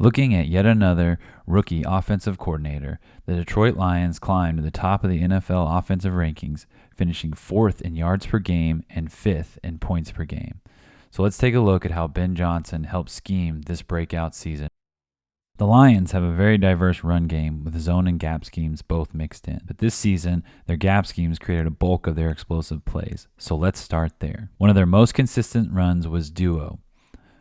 Looking at yet another rookie offensive coordinator, the Detroit Lions climbed to the top of the NFL offensive rankings, finishing 4th in yards per game and 5th in points per game. So let's take a look at how Ben Johnson helped scheme this breakout season. The Lions have a very diverse run game with zone and gap schemes both mixed in. But this season, their gap schemes created a bulk of their explosive plays. So let's start there. One of their most consistent runs was duo.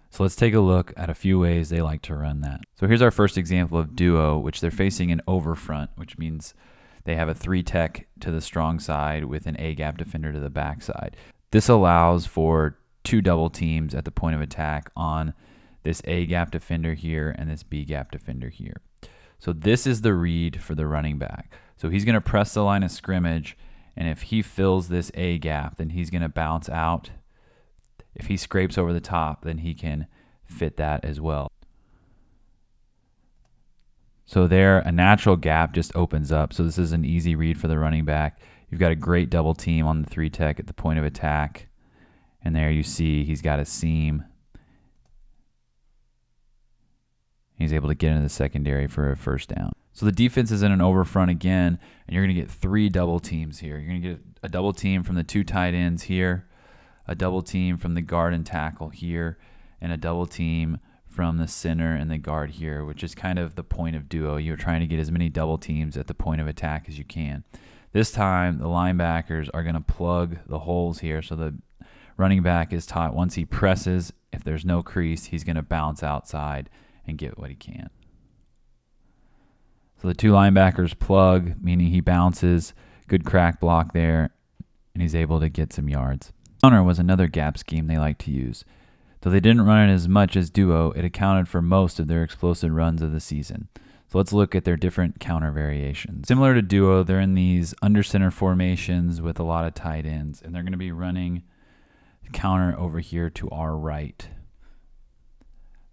So let's take a look at a few ways they like to run that. So here's our first example of duo, which they're facing an over front, which means they have a 3-tech to the strong side with an A-gap defender to the back side. This allows for 2 double teams at the point of attack on this A-gap defender here and this B-gap defender here. So this is the read for the running back. So he's going to press the line of scrimmage, and if he fills this A-gap, then he's going to bounce out. If he scrapes over the top, then he can fit that as well. So there, a natural gap just opens up. So this is an easy read for the running back. You've got a great double team on the 3-tech at the point of attack. And there you see he's got a seam. He's able to get into the secondary for a first down. So the defense is in an over front again, and you're going to get 3 double teams here. You're going to get a double team from the 2 tight ends here, a double team from the guard and tackle here, and a double team from the center and the guard here, which is kind of the point of duo. You're trying to get as many double teams at the point of attack as you can. This time, the linebackers are going to plug the holes here. So the running back is taught once he presses, if there's no crease, he's going to bounce outside and get what he can. So the 2 linebackers plug, meaning he bounces, good crack block there, and he's able to get some yards. Counter was another gap scheme they like to use. Though they didn't run it as much as duo, it accounted for most of their explosive runs of the season. So let's look at their different counter variations. Similar to duo, they're in these under center formations with a lot of tight ends, and they're going to be running counter over here to our right.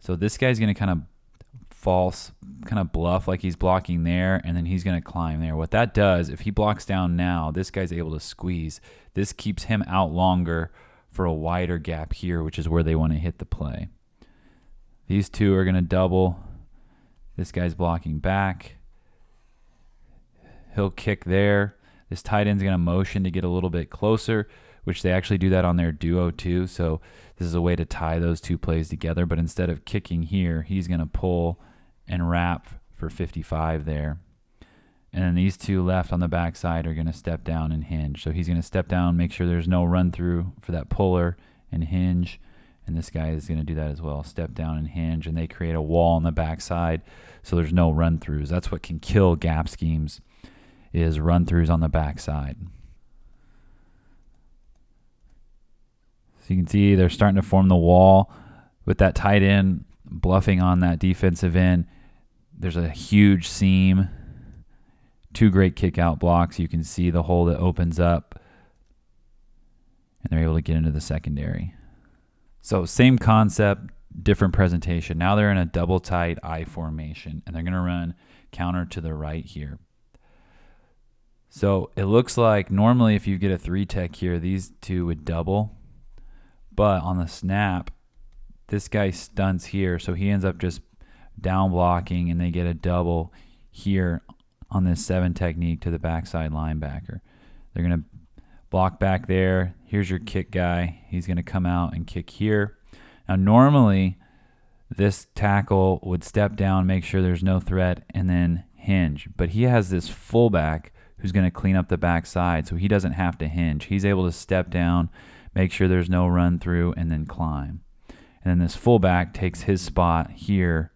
So this guy's going to kind of bluff like he's blocking there, and then he's going to climb there. What that does, if he blocks down now, this guy's able to squeeze. This keeps him out longer for a wider gap here, which is where they want to hit the play. These 2 are going to double. This guy's blocking back. He'll kick there. This tight end's going to motion to get a little bit closer, which they actually do that on their duo too. So this is a way to tie those 2 plays together. But instead of kicking here, he's going to pull and wrap for 55 there. And then these 2 left on the backside are going to step down and hinge. So he's going to step down, make sure there's no run through for that puller and hinge. And this guy is going to do that as well, step down and hinge. And they create a wall on the backside so there's no run throughs. That's what can kill gap schemes, is run throughs on the backside. So you can see they're starting to form the wall with that tight end bluffing on that defensive end. There's a huge seam. 2 great kick out blocks. You can see the hole that opens up, and they're able to get into the secondary. So same concept, different presentation. Now they're in a double tight I formation, and they're going to run counter to the right here. So it looks like normally if you get a 3-tech here, these 2 would double. But on the snap, this guy stunts here, so he ends up just down blocking, and they get a double here on this 7 technique to the backside linebacker. They're going to block back there. Here's your kick guy. He's going to come out and kick here. Now, normally, this tackle would step down, make sure there's no threat, and then hinge. But he has this fullback who's going to clean up the backside, so he doesn't have to hinge. He's able to step down, make sure there's no run through, and then climb. And then this fullback takes his spot here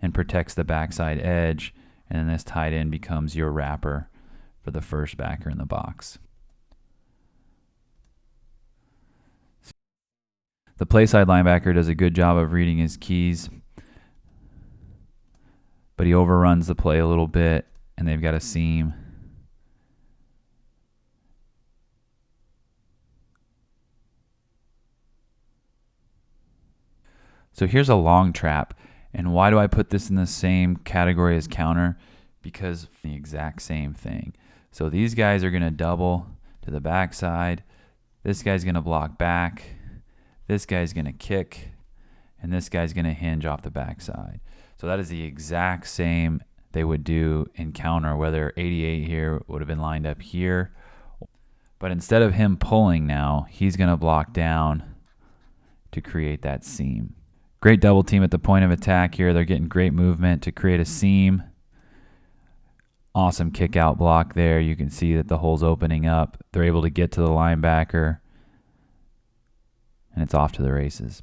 and protects the backside edge. And then this tight end becomes your wrapper for the first backer in the box. The play side linebacker does a good job of reading his keys, but he overruns the play a little bit, and they've got a seam. So here's a long trap. And why do I put this in the same category as counter? Because the exact same thing. So these guys are going to double to the backside. This guy's going to block back. This guy's going to kick. and this guy's going to hinge off the backside. So that is the exact same they would do in counter, whether 88 here would have been lined up here. But instead of him pulling now, he's going to block down to create that seam. Great double team at the point of attack here. They're getting great movement to create a seam. Awesome kick out block there. You can see that the hole's opening up. They're able to get to the linebacker, and it's off to the races.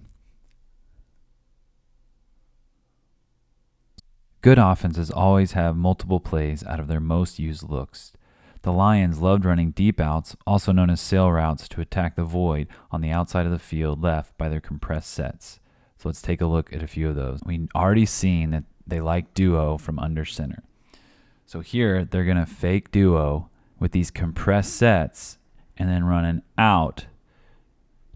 Good offenses always have multiple plays out of their most used looks. The Lions loved running deep outs, also known as sail routes, to attack the void on the outside of the field left by their compressed sets. So let's take a look at a few of those. We've already seen that they like duo from under center. So here they're going to fake duo with these compressed sets and then run an out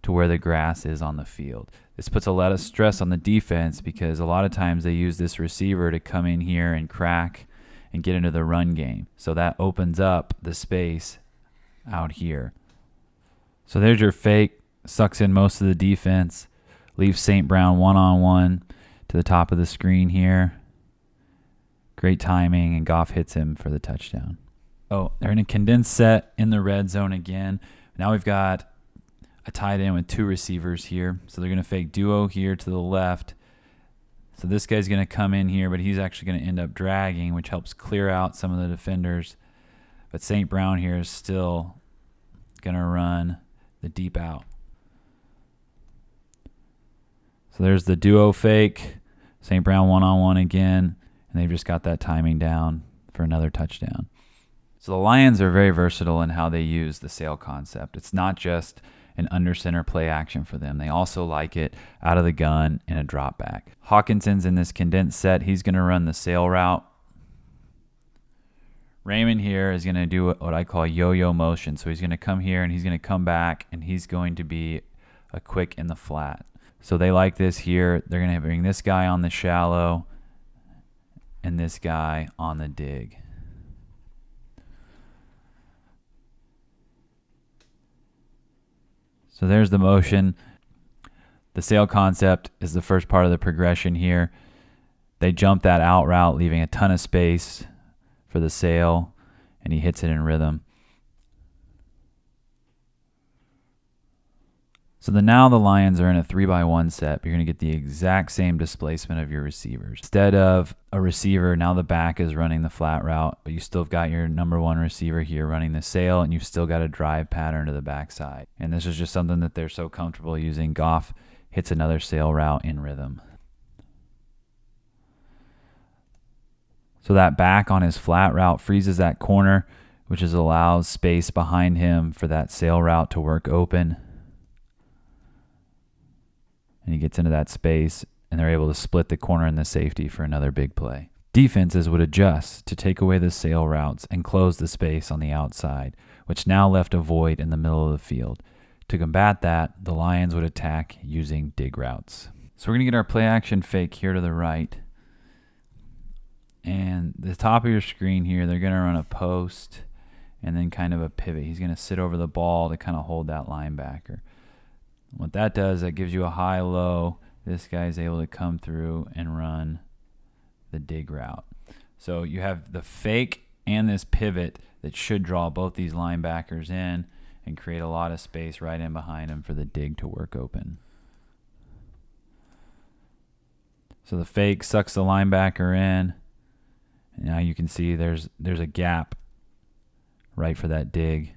to where the grass is on the field. This puts a lot of stress on the defense because a lot of times they use this receiver to come in here and crack and get into the run game. So that opens up the space out here. So there's your fake, sucks in most of the defense, leaves St. Brown one-on-one to the top of the screen here. Great timing, and Goff hits him for the touchdown. Oh, they're in a condensed set in the red zone again. Now we've got a tight end with two receivers here. So they're going to fake duo here to the left. So this guy's going to come in here, but he's actually going to end up dragging, which helps clear out some of the defenders. But St. Brown here is still going to run the deep out. So there's the duo fake. St. Brown one-on-one again, and they've just got that timing down for another touchdown. So the Lions are very versatile in how they use the sail concept. It's not just an under center play action for them. They also like it out of the gun in a drop back. Hawkinson's in this condensed set. He's going to run the sail route. Raymond here is going to do what I call yo-yo motion. So he's going to come here and he's going to come back, and he's going to be a quick in the flat. So they like this here. They're going to bring this guy on the shallow and this guy on the dig. So there's the motion. The sail concept is the first part of the progression here. They jump that out route, leaving a ton of space for the sail, and he hits it in rhythm. So now the Lions are in a 3-by-1 set. You're going to get the exact same displacement of your receivers. Instead of a receiver, now the back is running the flat route, but you still have got your number one receiver here running the sail, and you've still got a drive pattern to the backside. And this is just something that they're so comfortable using. Goff hits another sail route in rhythm. So that back on his flat route freezes that corner, which allows space behind him for that sail route to work open. And he gets into that space, and they're able to split the corner and the safety for another big play. Defenses would adjust to take away the sail routes and close the space on the outside, which now left a void in the middle of the field. To combat that, the Lions would attack using dig routes. So we're going to get our play action fake here to the right. And the top of your screen here, they're going to run a post and then kind of a pivot. He's going to sit over the ball to kind of hold that linebacker. What that does, that gives you a high-low. This guy's able to come through and run the dig route. So you have the fake and this pivot that should draw both these linebackers in and create a lot of space right in behind them for the dig to work open. So the fake sucks the linebacker in. And now you can see there's a gap right for that dig.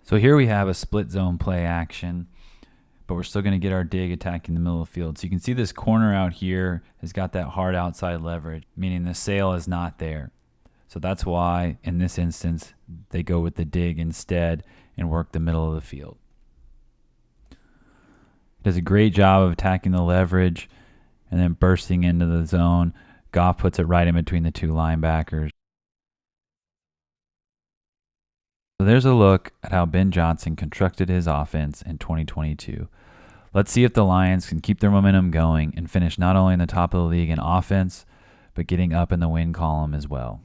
So here we have a split zone play action, but we're still going to get our dig attacking the middle of the field. So you can see this corner out here has got that hard outside leverage, meaning the sail is not there. So that's why, in this instance, they go with the dig instead and work the middle of the field. Does a great job of attacking the leverage and then bursting into the zone. Goff puts it right in between the two linebackers. So there's a look at how Ben Johnson constructed his offense in 2022. Let's see if the Lions can keep their momentum going and finish not only in the top of the league in offense, but getting up in the win column as well.